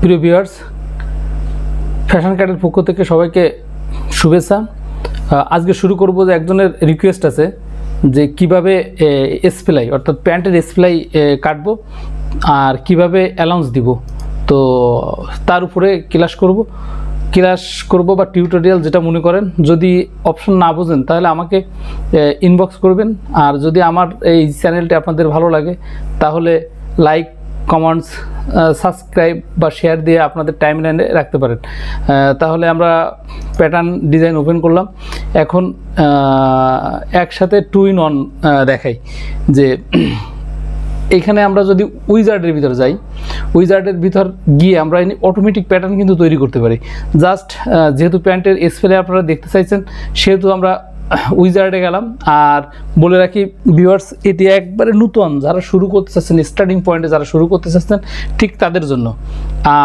প্রিয় viewers, fashion কার্ডের পক্ষ থেকে সবাইকে শুভেচ্ছা। আজকে শুরু করব যে একজনের রিকোয়েস্ট আছে যে কিভাবে এসপ্লাই অর্থাৎ প্যান্টের এসপ্লাই কাটবো আর কিভাবে অ্যালাউন্স দিব। তো তার উপরে ক্লাস করব বা টিউটোরিয়াল যেটা মনে করেন। যদি অপশন না বোঝেন তাহলে আমাকে ইনবক্স করবেন। আর যদি আমার এই চ্যানেলটি আপনাদের ভালো লাগে তাহলে লাইক, কমেন্টস, সাবস্ক্রাইব বা শেয়ার দিয়ে আপনাদের টাইমলাইনে রাখতে পারেন। তাহলে আমরা প্যাটার্ন ডিজাইন ওপেন করলাম। এখন একসাথে 2 in 1 দেখাই যে এইখানে আমরা যদি উইজার্ডের ভিতর যাই, উইজার্ডের ভিতর গিয়ে আমরা অটোমেটিক প্যাটার্ন কিন্তু তৈরি করতে পারি। জাস্ট যেহেতু প্যান্টের এসপ্লাই আপনারা দেখতে চাইছেন সেহেতু আমরা উইজার্ডে গেলাম। আর বলে রাখি ভিউয়ার্স, এটি একবারে নতুন, যারা শুরু করতে চাচ্ছেন, স্টার্টিং পয়েন্টে যারা শুরু করতে চাচ্ছেন ঠিক তাদের জন্য।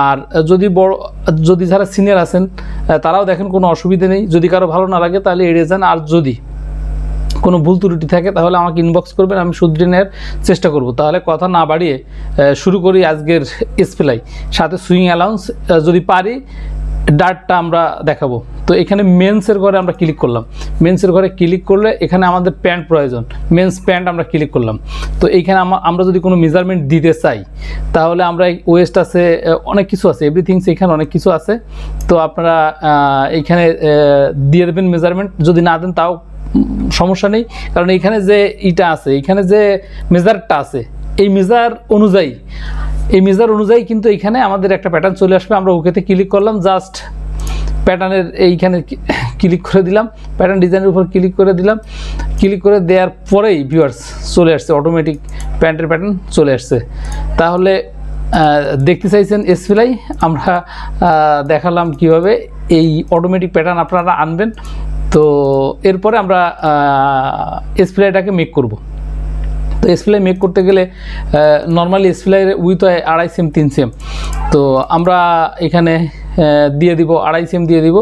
আর যদি যারা সিনিয়র আছেন তারাও দেখেন, কোনো অসুবিধা নেই। যদি কারো ভালো না লাগে তাহলে এড়িয়ে যান। আর যদি কোনো ভুল ত্রুটি থাকে তাহলে আমাকে ইনবক্স করবেন, আমি শুধরে নেওয়ার চেষ্টা করব। তাহলে কথা না বাড়িয়ে শুরু করি আজকের এসপ্লাই, সাথে সুইং অ্যালাউন্স যদি পারি ডার্টটা আমরা দেখাবো। তো এখানে মেন্সের ঘরে আমরা ক্লিক করলাম। মেন্সের ঘরে ক্লিক করলে এখানে আমাদের প্যান্ট প্রয়োজন, মেন্স প্যান্ট আমরা ক্লিক করলাম। তো এইখানে আমরা যদি কোনো মেজারমেন্ট দিতে চাই তাহলে আমরা ওয়েস্ট আছে, অনেক কিছু আছে, এভরিথিংস এখানে অনেক কিছু আছে। তো আপনারা এইখানে দিয়ে দেবেন মেজারমেন্ট। যদি না দেন তাও সমস্যা নেই, কারণ এইখানে যে ইটা আছে, এইখানে যে মেজারটা আছে, এই মেজার অনুযায়ী কিন্তু এইখানে আমাদের একটা প্যাটার্ন চলে আসবে। আমরা ওকেতে ক্লিক করলাম, জাস্ট প্যাটার্নের এইখানে ক্লিক করে দিলাম, প্যাটার্ন ডিজাইনের উপর ক্লিক করে দিলাম। ক্লিক করে দেওয়ার পরেই ভিউয়ার্স চলে আসছে, অটোমেটিক প্যান্টের প্যাটার্ন চলে আসছে। তাহলে দেখতে চাইছেন এসপ্লাই, আমরা দেখালাম কিভাবে এই অটোমেটিক প্যাটার্ন আপনারা আনবেন। তো এরপরে আমরা এসপ্লাইটাকে মেক করব। তো এসপ্লাই মেক করতে গেলে নর্মালি এসপ্লাইয়ের উইথ হয় 2.5 cm 3 cm। তো আমরা এখানে দিয়ে দিব 2.5 cm দিয়ে দিব।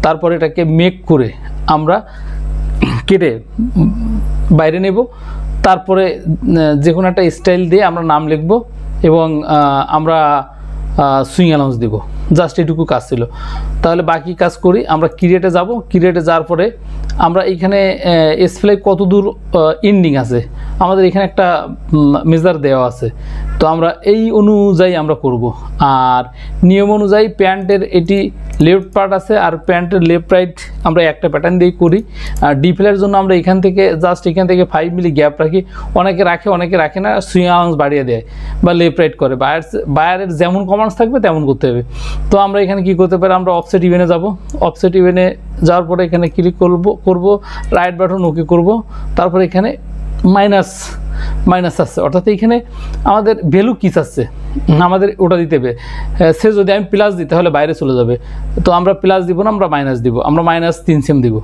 তারপরে এটাকে মেক করে আমরা কেটে বাইরে নেব। তারপরে যে কোনো একটা স্টাইল দিয়ে আমরা নাম লিখব এবং আমরা সুইং অ্যালাউন্স দেব। জাস্ট এটুকু কাজ ছিল। তাহলে বাকি কাজ করি, আমরা ক্রিয়েটে যাব। ক্রিয়েটে যাওয়ার পরে আমরা এইখানে এসপ্লাই কত দূর এন্ডিং আছে আমাদের এখানে একটা মেজার দেওয়া আছে। তো আমরা এই অনুযায়ী আমরা করব। আর নিয়ম অনুযায়ী প্যান্টের এটি লেফট পার্ট আছে, আর প্যান্টের লেফট রাইট আমরা একটা প্যাটার্ন দিয়ে করি। আর ডিফেলের জন্য আমরা এখান থেকে 5 মিলি গ্যাপ রাখি। অনেকে রাখে, অনেকে রাখে না, সুইং অ্যালাউন্স বাড়িয়ে দেয় বা লেফট রাইট করে। বায়ারের যেমন কমান্ডস থাকবে তেমন করতে হবে। তো আমরা এখানে কি করতে পারি, আমরা অফসেট ইভেনে যাব। অফসেট ইভেনে যাওয়ার পরে এখানে ক্লিক করব, রাইট বাটন ওকে করব। তারপরে এখানে মাইনাস আছে, অর্থাৎ এইখানে আমাদের ভ্যালু কিস আছে, আমাদের ওটা দিতে হবে। সে যদি আমি প্লাস দিই তাহলে বাইরে চলে যাবে। তো আমরা প্লাস দিব না, আমরা মাইনাস দিব। আমরা -3 cm দিব।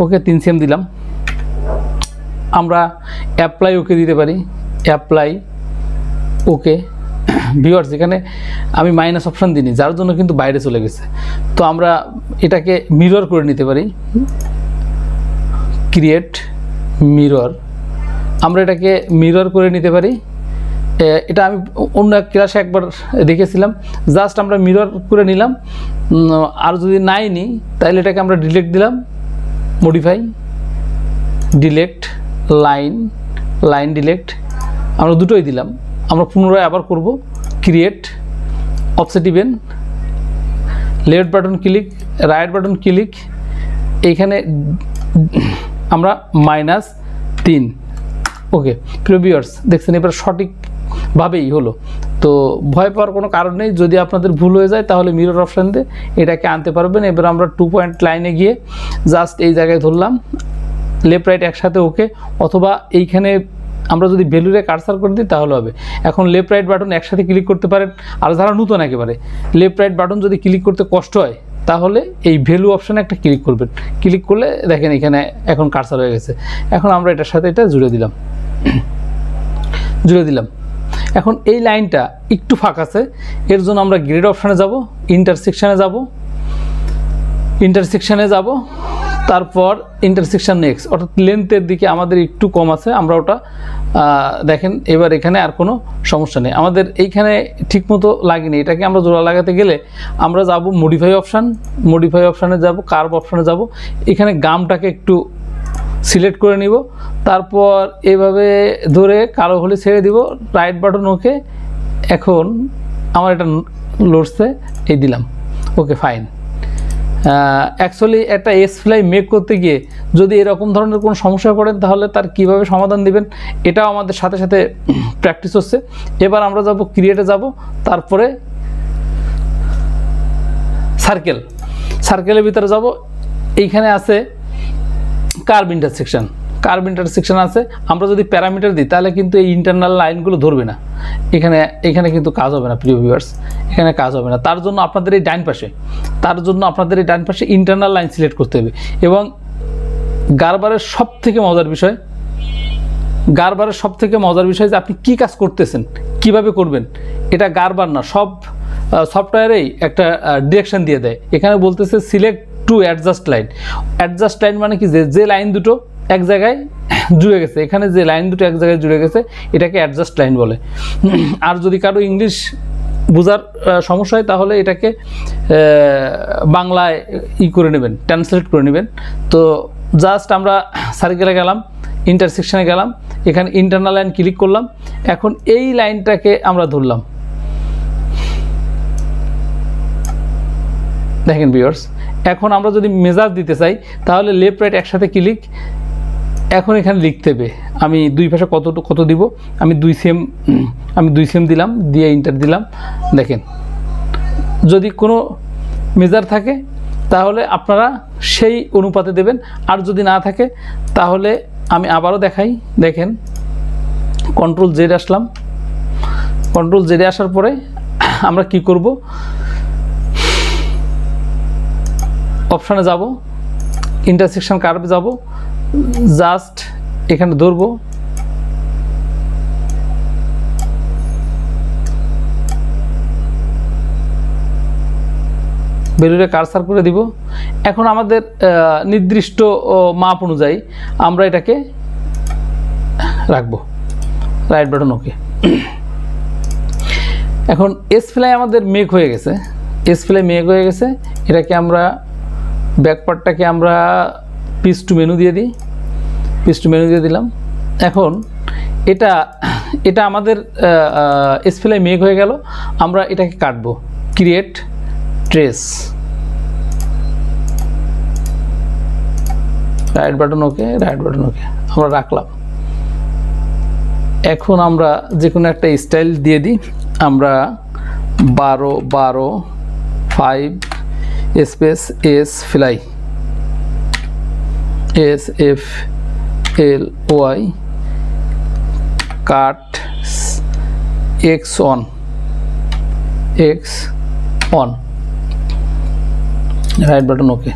ওকে, 3 cm দিলাম। আমরা অ্যাপ্লাই ওকে দিতে পারি, অ্যাপ্লাই ওকে। ভিউয়ার্স, এখানে আমি মাইনাস অপশান দিইনি, যার জন্য কিন্তু বাইরে চলে গেছে। তো আমরা এটাকে মিরর করে নিতে পারি, ক্রিয়েট মিরর। আমরা এটাকে মিরর করে নিতে পারি। এটা আমি অন্য এক ক্লাসে একবার দেখেছিলাম। জাস্ট আমরা মিরর করে নিলাম। আর যদি নাই নিই তাহলে এটাকে আমরা ডিলেক্ট দিলাম, মডিফাই, ডিলেক্ট, লাইন ডিলেক্ট, আমরা দুটোই দিলাম। আমরা পুনরায় আবার করব, create, offset even, left button click, right button click, এইখানে আমরা -3। ওকে প্রিয় ভিউয়ার্স, দেখছেন এবার সঠিকভাবেই হলো। তো ভয় পাওয়ার কোনো কারণ নেই। যদি আপনাদের ভুল হয়ে যায় তাহলে মিরর অপশান দিয়ে এটাকে আনতে পারবেন। এবার আমরা 2 পয়েন্ট লাইনে গিয়ে জাস্ট এই জায়গায় ধরলাম, লেফট রাইট একসাথে ওকে, অথবা এইখানে আমরা যদি ভ্যালুরে কার্সার করে দিই তাহলে হবে। এখন লেফট রাইট বাটন একসাথে ক্লিক করতে পারেন। আর যারা নতুন একেবারে, লেফট রাইট বাটন যদি ক্লিক করতে কষ্ট হয় তাহলে এই ভ্যালু অপশানে একটা ক্লিক করবেন। ক্লিক করলে দেখেন এখানে এখন কার্সার হয়ে গেছে। এখন আমরা এটার সাথে এটা জুড়ে দিলাম। এখন এই লাইনটা একটু ফাঁকা আছে, এর জন্য আমরা গ্রেড অপশানে যাব, ইন্টারসেকশানে যাব। তারপর ইন্টারসেকশন নেক্সট, অর্থাৎ লেন্থের দিকে আমাদের একটু কম আছে, আমরা ওটা দেখেন এবার এখানে আর কোনো সমস্যা নেই, আমাদের এইখানে ঠিকমতো লাগেনি, এটাকে আমরা জোড়া লাগাতে গেলে আমরা যাব মডিফাই অপশান, মডিফাই অপশানে যাব, কার্ভ অপশানে যাব, এখানে গামটাকে একটু সিলেক্ট করে নিব, তারপর এভাবে ধরে কালো হলে ছেড়ে দিব, রাইট বাটন ওকে। এখন আমার এটা লড়ছে, এই দিলাম, ওকে ফাইন। অ্যাকচুয়ালি একটা এস-ফ্লাই মেক করতে গিয়ে যদি এরকম ধরনের কোনো সমস্যায় পড়েন তাহলে তার কিভাবে সমাধান দিবেন এটাও আমাদের সাথে সাথে প্র্যাকটিস হচ্ছে। এবার আমরা যাব ক্রিয়েটে যাব, তারপরে সার্কেল, সার্কেলের ভিতরে যাব, এইখানে আছে কার্ভ ইন্টারসেকশন, কার্ভ ইন্টারসেকশন আছে, আমরা যদি প্যারামিটার দিই তাহলে কিন্তু এই ইন্টারনাল লাইনগুলো ধরবে না, এখানে কিন্তু কাজ হবে না প্রিয় ভিউয়ার্স, এখানে কাজ হবে না। তার জন্য আপনাদের এই ডান পাশে ইন্টারনাল লাইন সিলেক্ট করতে হবে। এবং গারবারের সব থেকে মজার বিষয় যে আপনি কি কাজ করতেছেন, কিভাবে করবেন, এটা গারবার না, সব সফটওয়্যারেই একটা ডিরেকশন দিয়ে দেয়। এখানে বলতেছে select to adjust line, adjust line মানে কি, যে লাইন দুটো এক জায়গায় জুড়ে গেছে, এখানে যে লাইন দুটো এক জায়গায় জুড়ে গেছে এটাকে অ্যাডজাস্ট লাইন বলে। আর যদি কারো ইংলিশ বোঝার সমস্যা হয় তাহলে এটাকে বাংলায় করে নেবেন, ট্রান্সলেট করে নেবেন। তো জাস্ট আমরা সার্কেলে গেলাম, ইন্টারসেকশনে গেলাম, এখানে ইন্টারনাল লাইন ক্লিক করলাম, এখন এই লাইনটাকে আমরা ধরলাম। দেখেন ভিউয়ার্স, এখন আমরা যদি মেজার দিতে চাই তাহলে লেফট রাইট একসাথে ক্লিক, এখন এখানে লিখতে হবে আমি দুই পাশে কত দিব, আমি 2 সেম দিলাম, দিয়ে ইন্টার দিলাম। দেখেন যদি কোনো মেজার থাকে তাহলে আপনারা সেই অনুপাতে দেবেন, আর যদি না থাকে তাহলে আমি আবারও দেখাই। দেখেন কন্ট্রোল জেড আসলাম, কন্ট্রোল জেডে আসার পরে আমরা কি করব, অপশানে যাব, ইন্টারসেকশন কার্ভে যাব, জাস্ট এখানে ধরবো, বেলুনে কারসার করে দিব। এখন আমাদের নির্দিষ্ট মাপ অনুযায়ী আমরা এটাকে রাখবো, রাইট বাটন ওকে। এখন এস-ফ্লাই আমাদের মেক হয়ে গেছে, এটাকে আমরা ব্যাক পার্টটাকে আমরা পিস টু মেনু দিয়ে দিলাম। এখন এটা আমাদের এস-ফ্লাই মেক হয়ে গেল, আমরা এটাকে কাটবো, ক্রিয়েট ট্রেস, রাইট বাটন ওকে, আমরা রাখলাম। এখন আমরা যে কোনো একটা স্টাইল দিয়ে দিই, আমরা 12 5 space S-fly, SFLY cut X on, right button ওকে।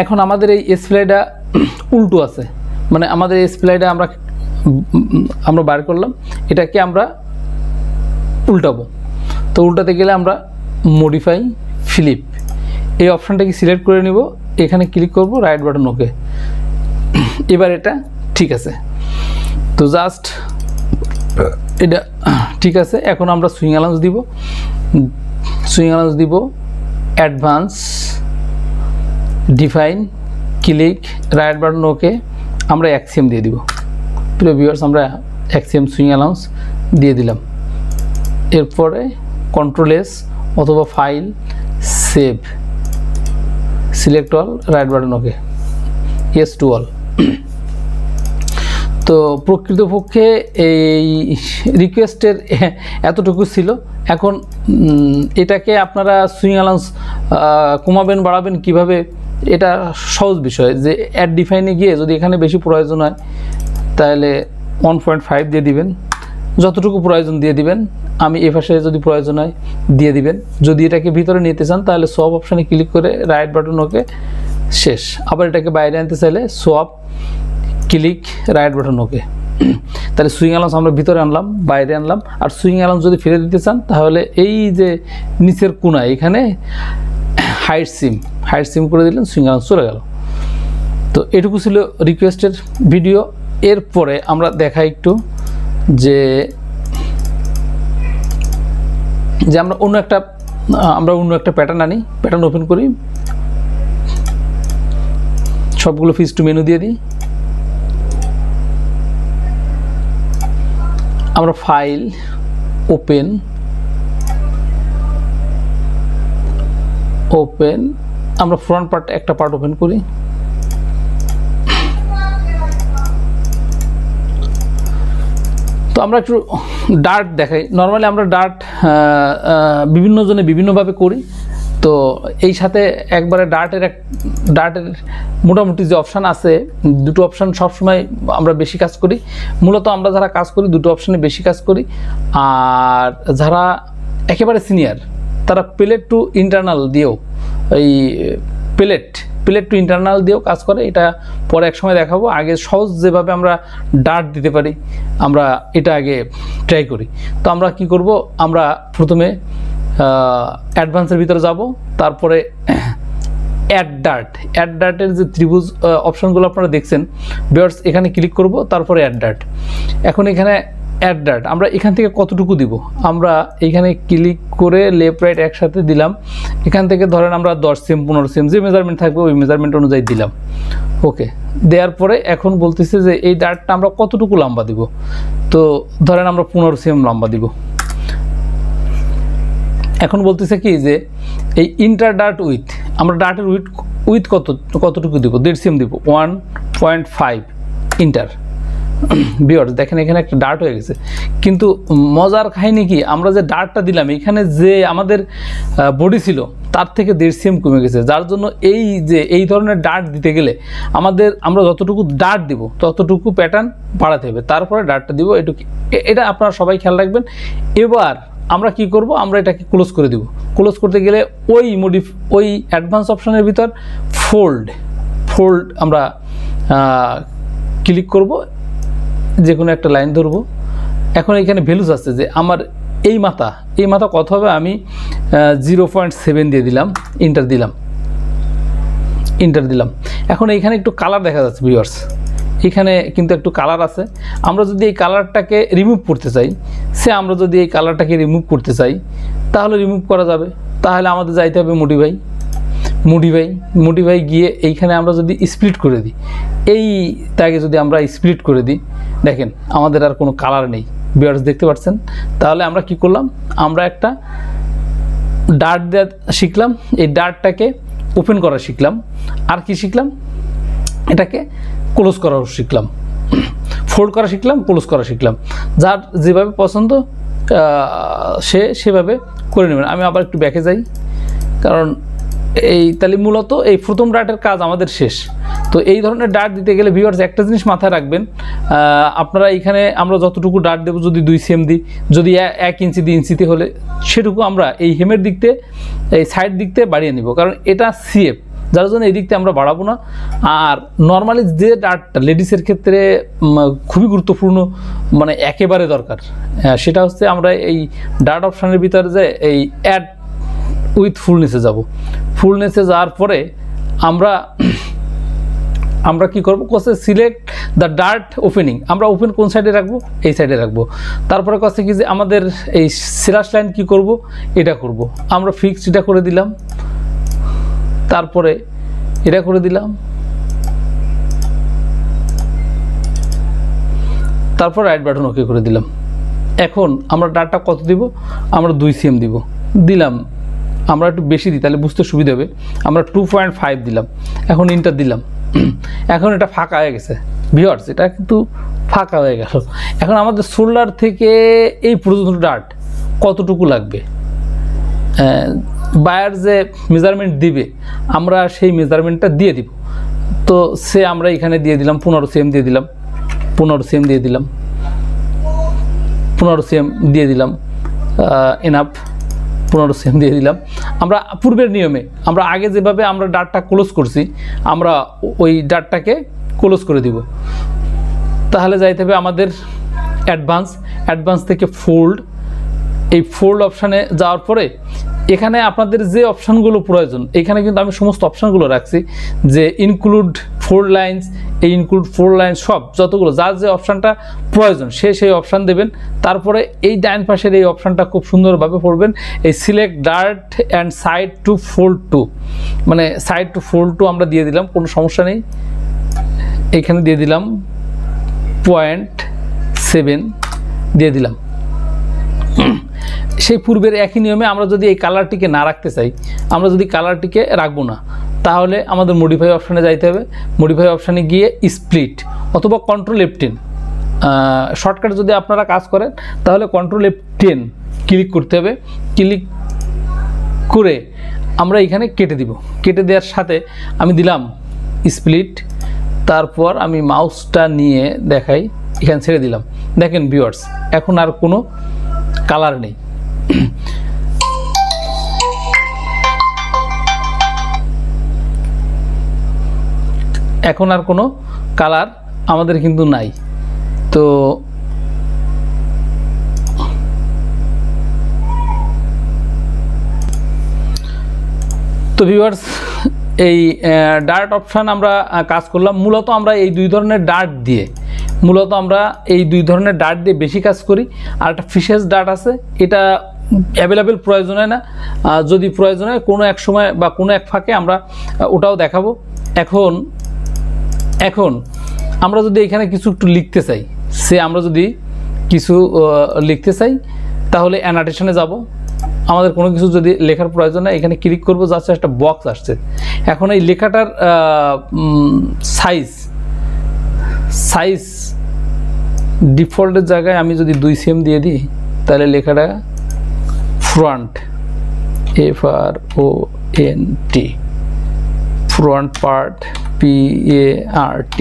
এখন আমাদের এই এস-ফ্লাইটা উল্টো আছে, মানে আমাদের এস-ফ্লাইটা আমরা বার করলাম, এটাকে আমরা উল্টাবো। তো উল্টাতে গেলে আমরা মডিফাই ফ্লিপ এই অপশানটাকে সিলেক্ট করে নিব, এখানে ক্লিক করব, রাইট বাটন ওকে। এবার এটা ঠিক আছে, তো জাস্ট এটা ঠিক আছে। এখন আমরা সুইং অ্যালাউন্স দিব, advance, define, click, right button ওকে, আমরা অ্যাক্সিয়াম দিয়ে দিব। প্রিয় ভিউয়ার্স, আমরা অ্যাক্সিয়াম সুইং অ্যালাউন্স দিয়ে দিলাম। এরপরে কন্ট্রোল এস অথবা file, save, select all, right button okay, yes to all. তো প্রকৃতপক্ষে এই রিকোয়েস্টের এতটুকু ছিল। এখন এটাকে আপনারা সুইং অ্যালাউন্স কমাবেন বাড়াবেন কিভাবে, এটা সহজ বিষয়। যে অ্যাড ডিফাইনে গিয়ে যদি এখানে বেশি প্রয়োজন হয় তাহলে 1.5 দিয়ে দিবেন, যতটুকু প্রয়োজন দিয়ে দিবেন। আমি এ পাশে যদি প্রয়োজন হয় দিয়ে দিবেন। যদি এটাকে ভিতরে নিতে চান তাহলে সোয়াপ অপশানে ক্লিক করে রাইট বাটন ওকে, শেষ। আবার এটাকে বাইরে আনতে চাইলে swap, click, right button okay. তাহলে সুইং অ্যালাউন্স আমরা ভিতরে আনলাম, বাইরে আনলাম। আর সুইং অ্যালাউন্স যদি ফিরে দিতে চান তাহলে এই যে নিচের কোণায় এখানে হাইড সিম করে দিলেন, সুইং অ্যালাউন্স চলে গেল। তো এটুকু ছিল রিকোয়েস্টের ভিডিও। এরপরে আমরা দেখাই একটু যে আমরা অন্য একটা প্যাটার্ন আনি, প্যাটার্ন ওপেন করি, সবগুলো ফিস টু মেনু দিয়ে দিই। আমরা ফাইল, ওপেন, আমরা ফ্রন্ট পার্ট একটা পার্ট ওপেন করি। তো আমরা একটু ডার্ট দেখাই। নর্মালি আমরা ডার্ট বিভিন্ন জনে বিভিন্নভাবে করি। তো এই সাথে একবারে ডার্টের মোটামুটি যে অপশান আছে, দুটো অপশান সবসময় আমরা বেশি কাজ করি। মূলত আমরা যারা কাজ করি দুটো অপশানে বেশি কাজ করি। আর যারা একেবারে সিনিয়র তারা প্লেট টু ইন্টারনাল দিয়েও, এই প্লেট টু ইন্টারনাল দিয়েও কাজ করে। এটা পরে এক সময় দেখাবো। আগে সহজ যেভাবে আমরা ডার্ট দিতে পারি আমরা এটা আগে ট্রাই করি। তো আমরা কি করব, আমরা প্রথমে অ্যাডভান্সের ভিতরে যাব, তারপরে অ্যাড ডার্টের যে ত্রিভুজ অপশনগুলো আপনারা দেখছেন ভিউয়ার্স, এখানে ক্লিক করব, তারপরে অ্যাড ডার্ট। এখন এখানে অ্যাড ডার্ট আমরা এখান থেকে কতটুকু দিব, আমরা এইখানে ক্লিক করে লেফট রাইট একসাথে দিলাম। এখান থেকে ধরেন আমরা 10 সেম 15 সেম যে মেজারমেন্ট থাকবে ওই মেজারমেন্ট অনুযায়ী দিলাম। ওকে, দেওয়ার পরে এখন বলতেছে যে এই ডার্টটা আমরা কতটুকু লম্বা দিব। তো ধরেন আমরা 15 সেম লম্বা দিব। এখন বলতেছে কি যে এই ইন্টার ডার্ট উইথ, আমরা ডার্টের উইথ কতটুকু দিব, 1.5 সেম দিব, 1.5 ইন্টার। ভিউয়ার্স দেখেন এখানে একটা ডার্ট হয়ে গেছে। কিন্তু মজার কাহিনী কি, আমরা যে ডার্টটা দিলাম এখানে যে আমাদের বডি ছিল তার থেকে 1.5 সেম কমে গেছে। যার জন্য এই ধরনের ডার্ট দিতে গেলে আমরা যতটুকু ডার্ট দিব ততটুকু প্যাটার্ন বাড়াতে হবে, তারপরে ডার্টটা দিব। এটা আপনারা সবাই খেয়াল রাখবেন। এবার আমরা কি করব, আমরা এটাকে ক্লোজ করে দিব। ক্লোজ করতে গেলে ওই অ্যাডভান্স অপশনের ভিতর ফোল্ড আমরা ক্লিক করব, যে কোনো একটা লাইন ধরবো। এখন এখানে ভ্যালুস আছে যে আমার এই মাথা কত হবে, আমি 0.7 দিয়ে দিলাম, ইন্টার দিলাম। এখন এইখানে একটু কালার দেখা যাচ্ছে ভিউয়ার্স, এখানে কিন্তু একটু কালার আছে। আমরা যদি এই কালারটাকে রিমুভ করতে চাই তাহলে রিমুভ করা যাবে। তাহলে আমাদের যাইতে হবে মডিফাই গিয়ে এইখানে আমরা যদি স্প্লিট করে দিই, এই ট্যাগে যদি আমরা স্প্লিট করে দিই, দেখেন আমাদের আর কোনো কালার নেই। ভিউয়ার্স দেখতে পাচ্ছেন। তাহলে আমরা কি করলাম, আমরা একটা ডার্ট দেওয়া শিখলাম, এই ডার্টটাকে ওপেন করা শিখলাম, আর কি শিখলাম, এটাকে ক্লোজ করা শিখলাম, ফোল্ড করা শিখলাম, ক্লোজ করা শিখলাম। যার যেভাবে পছন্দ সেভাবে করে নেবেন। আমি আবার একটু ব্যাকে যাই, কারণ তাহলে মূলত এই প্রথম ডার্টের কাজ আমাদের শেষ। তো এই ধরনের ডার্ট দিতে গেলে ভিউয়ার্স একটা জিনিস মাথায় রাখবেন, আপনারা এখানে আমরা যতটুকু ডার্ট দেবো, যদি 2 সেম দিই, যদি 1 ইঞ্চি 2 ইঞ্চিতে হলে সেটুকু আমরা এই হেমের দিকতে, এই সাইড দিকতে বাড়িয়ে নিব, কারণ এটা সিএফ, যার জন্য এই দিকতে আমরা বাড়াবো না। আর নর্মালি যে ডার্টটা লেডিসের ক্ষেত্রে খুবই গুরুত্বপূর্ণ, মানে একেবারে দরকার, সেটা হচ্ছে আমরা এই ডার্ট অপশানের ভিতরে যে এই অ্যাড উইথ ফুলনেসে যাব। ফুলনেসে যাওয়ার পরে আমরা কি করব, কোসে সিলেক্ট দ্য ডার্ট ওপেনিং, আমরা ওপেন কোন সাইডে রাখবো, এই সাইডে রাখবো। তারপরে কোসে কি যে আমাদের এই স্ল্যাশ লাইন কি করব, এটা করব। আমরা ফিক্সড এটা করে দিলাম, তারপরে এটা করে দিলাম, তারপর রাইট বাটন ওকে করে দিলাম। এখন আমরা ডার্টটা কত দিব, আমরা 2 সেম দিলাম। আমরা একটু বেশি দিই তাহলে বুঝতে সুবিধা হবে, আমরা 2.5 দিলাম। এখন ইন্টার দিলাম। এখন এটা ফাঁকা হয়ে গেছে ভিউয়ার্স, এটা কিন্তু ফাঁকা হয়ে গেল। এখন আমাদের শোল্ডার থেকে এই পর্যন্ত ডার্ট কতটুকু লাগবে, বায়ার যে মেজারমেন্ট দিবে আমরা সেই মেজারমেন্টটা দিয়ে দিব। তো আমরা এখানে দিয়ে দিলাম 15 সেম দিয়ে দিলাম, 15 সেম দিয়ে দিলাম, 15 সেম দিয়ে দিলাম, এনাফ 15 সেম দিয়ে দিলাম। আমরা পূর্বের নিয়মে আমরা আগে যেভাবে আমরা ডার্টটা ক্লোজ করছি, আমরা ওই ডার্টটাকে ক্লোজ করে দিব। তাহলে যাইতে হবে আমাদের অ্যাডভান্স থেকে ফোল্ড, এই ফোল্ড অপশানে যাওয়ার পরে এখানে আপনাদের যে অপশানগুলো প্রয়োজন, এখানে কিন্তু আমি সমস্ত অপশানগুলো রাখছি, যে ইনক্লুড 4 লাইন্স, এই ইনক্লুড 4 লাইন্স সব যতগুলো যার যে অপশানটা প্রয়োজন সেই অপশান দেবেন। তারপরে এই ডাইন পাশের এই অপশানটা খুব সুন্দরভাবে পড়বেন, এই select dart and side to fold to, মানে সাইড টু ফোল্ড টু আমরা দিয়ে দিলাম, কোনো সমস্যা নেই। এখানে দিয়ে দিলাম 0.7 দিয়ে দিলাম। সেই পূর্বের একই নিয়মে আমরা যদি এই কালারটিকে না রাখতে চাই, আমরা যদি কালারটিকে রাখবো না, তাহলে আমাদের মডিফাই অপশানে যাইতে হবে। মডিফাই অপশানে গিয়ে স্প্লিট অথবা কন্ট্রোল F10, শর্টকাট যদি আপনারা কাজ করেন তাহলে কন্ট্রোল F10 ক্লিক করতে হবে। ক্লিক করে আমরা এখানে কেটে দিব। কেটে দেওয়ার সাথে আমি দিলাম স্প্লিট, তারপর আমি মাউসটা নিয়ে দেখাই, এখানে ছেড়ে দিলাম। দেখেন ভিউয়ার্স, এখন আর কোনো কালার নেই। এখন আর কোনো কালার আমাদের কিন্তু নাই। তো ভিউয়ার্স, এই ডার্ট অপশান আমরা কাজ করলাম। মূলত আমরা এই দুই ধরনের ডার্ট দিয়ে বেশি কাজ করি। আর একটা ফিশেস ডার্ট আছে, এটা অ্যাভেলেবেল প্রয়োজন হয় না, যদি প্রয়োজন হয় কোনো এক সময় বা কোনো এক ফাঁকে আমরা ওটাও দেখাবো। এখন আমরা যদি এখানে কিছু একটু লিখতে চাই, তাহলে অ্যানোটেশনে যাব। আমাদের কোনো কিছু যদি লেখার প্রয়োজন হয়, এখানে ক্লিক করব, যাচ্ছে একটা বক্স আসছে। এখন এই লেখাটার সাইজ ডিফল্টের জায়গায় আমি যদি 2 cm দিয়ে দিই, তাহলে লেখাটা front, FRONT, front part, PART,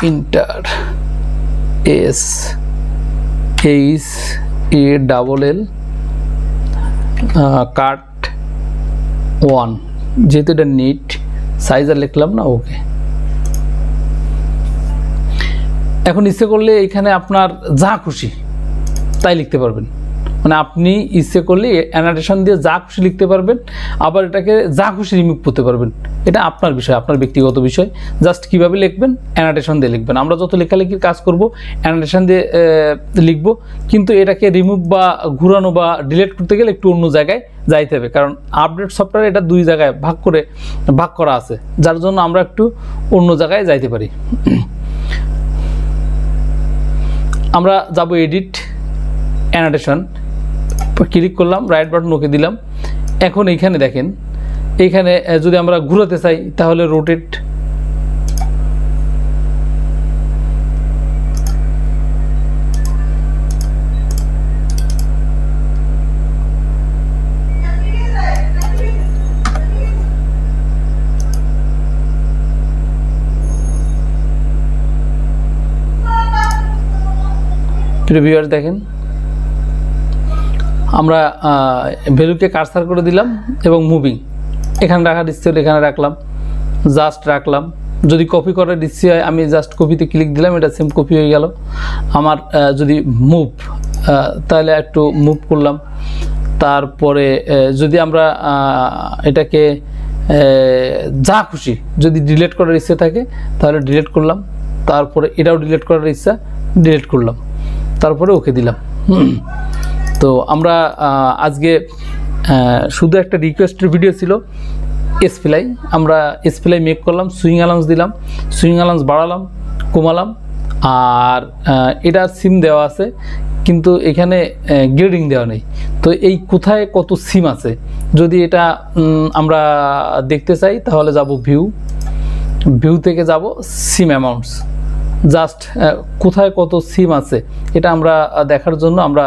inter, SHALL, কাট 1, যেহেতু এটা নিট সাইজ আর লিখলাম না, ওকে। এখন ইচ্ছে করলে এখানে আপনার যা খুশি তাই লিখতে পারবেন, মানে আপনি ইচ্ছে করলে অ্যানোটেশন দিয়ে যা খুশি লিখতে পারবেন, আবার এটাকে যা খুশি রিমুভ করতে পারবেন। এটা আপনার বিষয়, আপনার ব্যক্তিগত বিষয়। জাস্ট কিভাবে লিখবেন, অ্যানোটেশন দিয়ে লিখবেন। আমরা যত লেখালেখির কাজ করব অ্যানোটেশন দিয়ে লিখব, কিন্তু এটাকে রিমুভ বা ঘুরানো বা ডিলিট করতে গেলে একটু অন্য জায়গায় যাইতে হবে, কারণ আপডেট সফটওয়্যারে এটা 2 জায়গায় ভাগ করা আছে, যার জন্য আমরা একটু অন্য জায়গায় যাইতে পারি। আমরা যাব এডিট, অ্যানোটেশন, ক্লিক করলাম, রাইট বাটন ওকে দিলাম। এখন এইখানে দেখেন, এইখানে যদি আমরা ঘুরাতে চাই তাহলে রোটেট, ভিউয়ার দেখেন, আমরা ভ্যালুকে কারসার করে দিলাম এবং মুভিং, এখানে রাখার ইচ্ছে হলে এখানে রাখলাম, জাস্ট রাখলাম। যদি কপি করার ইচ্ছে হয় আমি জাস্ট কপিতে ক্লিক দিলাম, এটা সেম কপি হয়ে গেল আমার। যদি মুভ, তাহলে একটু মুভ করলাম। তারপরে যদি আমরা এটাকে যা খুশি যদি ডিলিট করার ইচ্ছে থাকে তাহলে ডিলিট করলাম, তারপরে এটাও ডিলিট করার ইচ্ছা ডিলিট করলাম, তারপরে ওকে দিলাম। তো আমরা আজকে শুধু একটা রিকোয়েস্টের ভিডিও ছিল, স্প্লাই, আমরা স্প্লাই মেক করলাম, সুইং অ্যালাউন্স দিলাম, সুইং অ্যালাউন্স বাড়ালাম কমালাম। আর এটা সিম দেওয়া আছে, কিন্তু এখানে গ্রেডিং দেওয়া নেই। তো এই কোথায় কত সিম আছে যদি এটা আমরা দেখতে চাই, তাহলে যাব ভিউ থেকে যাব সিম অ্যামাউন্টস। জাস্ট কোথায় কত সিম আছে এটা আমরা দেখার জন্য আমরা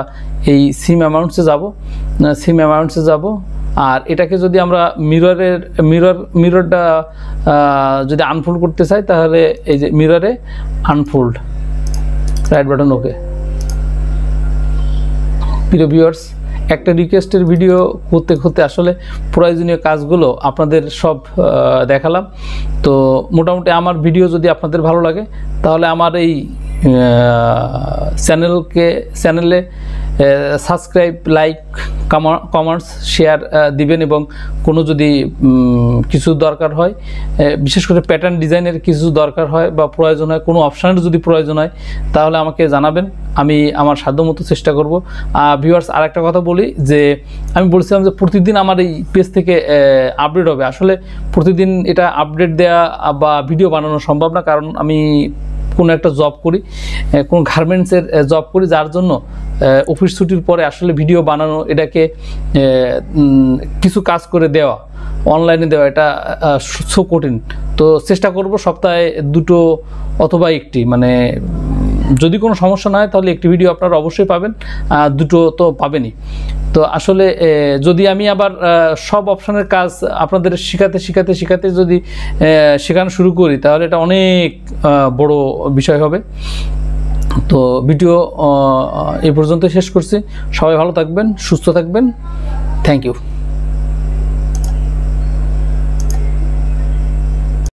এই সিম অ্যামাউন্টসে যাব। আর এটাকে যদি আমরা মিররটা যদি আনফোল্ড করতে চাই, তাহলে এই যে মিররে আনফোল্ড, রাইট বাটন ওকে। প্রিয় ভিউয়ার্স, একটা রিকোয়েস্টের ভিডিও করতে আসলে প্রয়োজনীয় কাজগুলো আপনাদের সব দেখালাম। তো মোটামুটি আমার ভিডিও যদি আপনাদের ভালো লাগে, তাহলে আমার এই চ্যানেলে সাবস্ক্রাইব, লাইক, কমেন্টস, শেয়ার দিবেন। এবং কোনো যদি কিছু দরকার হয়, বিশেষ করে প্যাটার্ন ডিজাইনের কিছু দরকার হয় বা প্রয়োজন হয়, কোনো অপশানের যদি প্রয়োজন হয় তাহলে আমাকে জানাবেন, আমি আমার সাধ্যমতো চেষ্টা করব। ভিউয়ার্স, আরেকটা কথা বলি যে আমি বলছিলাম যে প্রতিদিন আমার এই পেজ থেকে আপডেট হবে। আসলে প্রতিদিন এটা আপডেট দেওয়া বা ভিডিও বানানো সম্ভব না, কারণ আমি কোনো একটা জব করি, কোনো গার্মেন্টসের জব করি, যার জন্য অফিস ছুটির পরে আসলে ভিডিও বানানো, এটাকে কিছু কাজ করে দেওয়া, অনলাইনে দেওয়া, এটা সো কঠিন। তো চেষ্টা করব সপ্তাহে 2 অথবা 1টি, মানে যদি কোনো সমস্যা না হয় তাহলে একটি ভিডিও আপনারা অবশ্যই পাবেন, 2 তো পাবেনই। তো আসলে যদি আমি আবার সব অপশানের কাজ আপনাদের শিখাতে যদি শেখানো শুরু করি তাহলে এটা অনেক বড় বিষয় হবে। তো ভিডিও এই পর্যন্ত শেষ করছি। সবাই ভালো থাকবেন, সুস্থ থাকবেন। Thank you.